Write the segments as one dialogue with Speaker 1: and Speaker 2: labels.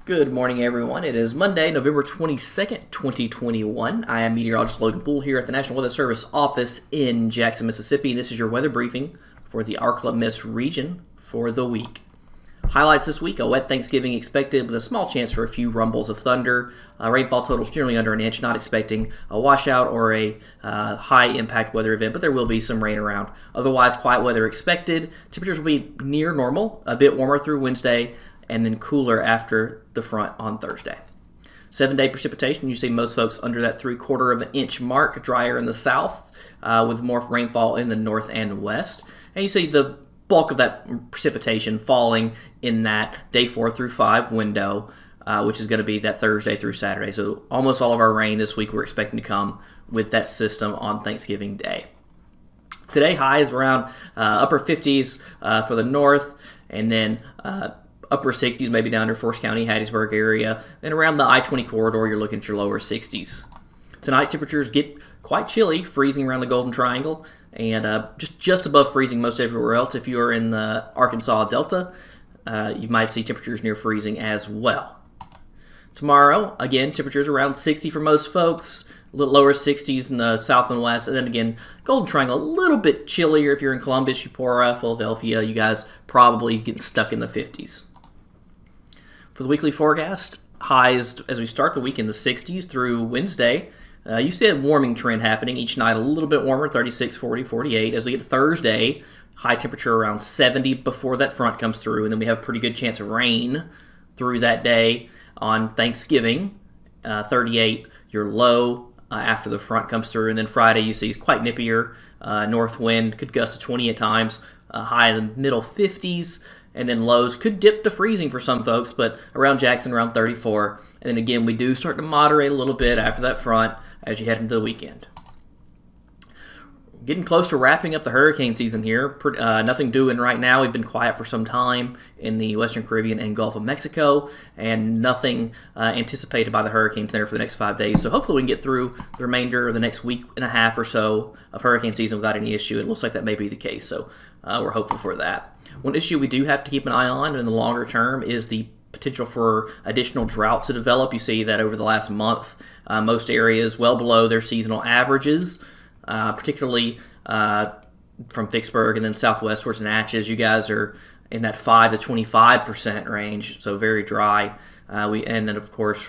Speaker 1: Good morning, everyone. It is Monday, November 22nd, 2021. I am meteorologist Logan Poole here at the National Weather Service office in Jackson, Mississippi. This is your weather briefing for the Ark-La-Miss region for the week. Highlights this week: a wet Thanksgiving expected with a small chance for a few rumbles of thunder. Rainfall totals generally under an inch, not expecting a washout or a high impact weather event, but there will be some rain around. Otherwise, quiet weather expected. Temperatures will be near normal, a bit warmer through Wednesday, and then cooler after the front on Thursday. 7-day precipitation, you see most folks under that 3/4 of an inch mark, drier in the south with more rainfall in the north and west. And you see the bulk of that precipitation falling in that day 4 through 5 window, which is going to be that Thursday through Saturday. So almost all of our rain this week we're expecting to come with that system on Thanksgiving Day. Today, highs around upper 50s for the north, and then upper 60s, maybe down to Forest County, Hattiesburg area. And around the I-20 corridor, you're looking at your lower 60s. Tonight, temperatures get quite chilly, freezing around the Golden Triangle, and just above freezing most everywhere else. If you are in the Arkansas Delta, you might see temperatures near freezing as well. Tomorrow, again, temperatures around 60 for most folks, a little lower 60s in the south and west, and then again, Golden Triangle, a little bit chillier if you're in Columbus, Eupora, Philadelphia. You guys probably getting stuck in the 50s. For the weekly forecast, highs as we start the week in the 60s through Wednesday. You see a warming trend happening each night, a little bit warmer, 36, 40, 48. As we get to Thursday, high temperature around 70 before that front comes through, and then we have a pretty good chance of rain through that day. On Thanksgiving, 38, your low after the front comes through, and then Friday you see is quite nippier. North wind could gust to 20 at times, high in the middle 50s. And then lows could dip to freezing for some folks, but around Jackson, around 34. And then again, we do start to moderate a little bit after that front as you head into the weekend. Getting close to wrapping up the hurricane season here. Nothing doing right now. We've been quiet for some time in the Western Caribbean and Gulf of Mexico, and nothing anticipated by the hurricane center for the next 5 days. So hopefully we can get through the remainder of the next week and a half or so of hurricane season without any issue. It looks like that may be the case, so we're hopeful for that. One issue we do have to keep an eye on in the longer term is the potential for additional drought to develop. You see that over the last month, most areas well below their seasonal averages, particularly from Vicksburg and then southwest towards Natchez. You guys are in that 5 to 25% range, so very dry. And then, of course,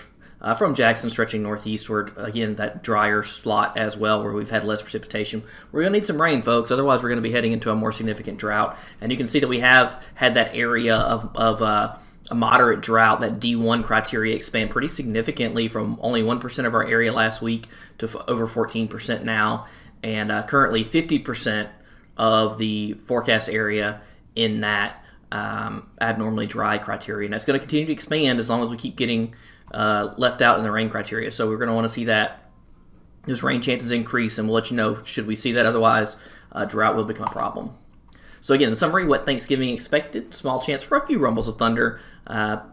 Speaker 1: from Jackson stretching northeastward, again, that drier slot as well where we've had less precipitation. We're going to need some rain, folks. Otherwise, we're going to be heading into a more significant drought. And you can see that we have had that area of a moderate drought, that D1 criteria, expand pretty significantly from only 1% of our area last week to over 14% now. And currently 50% of the forecast area in that abnormally dry criteria. And that's going to continue to expand as long as we keep getting left out in the rain criteria. So we're going to want to see that those rain chances increase, and we'll let you know should we see that. Otherwise, drought will become a problem. So again, in summary, wet Thanksgiving expected, small chance for a few rumbles of thunder,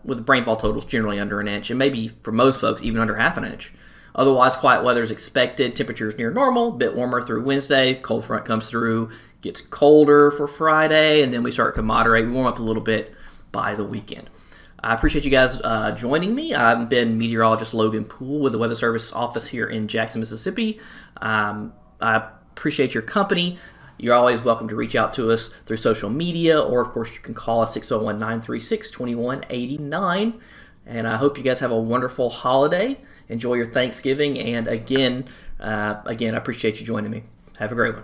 Speaker 1: with rainfall totals generally under an inch, and maybe for most folks even under half an inch. Otherwise, quiet weather is expected, temperatures near normal, a bit warmer through Wednesday, cold front comes through, gets colder for Friday, and then we start to moderate, warm up a little bit by the weekend. I appreciate you guys joining me. I've been meteorologist Logan Poole with the Weather Service office here in Jackson, Mississippi. I appreciate your company. You're always welcome to reach out to us through social media, or of course you can call us 601-936-2189. And I hope you guys have a wonderful holiday. Enjoy your Thanksgiving, and again, I appreciate you joining me. Have a great one.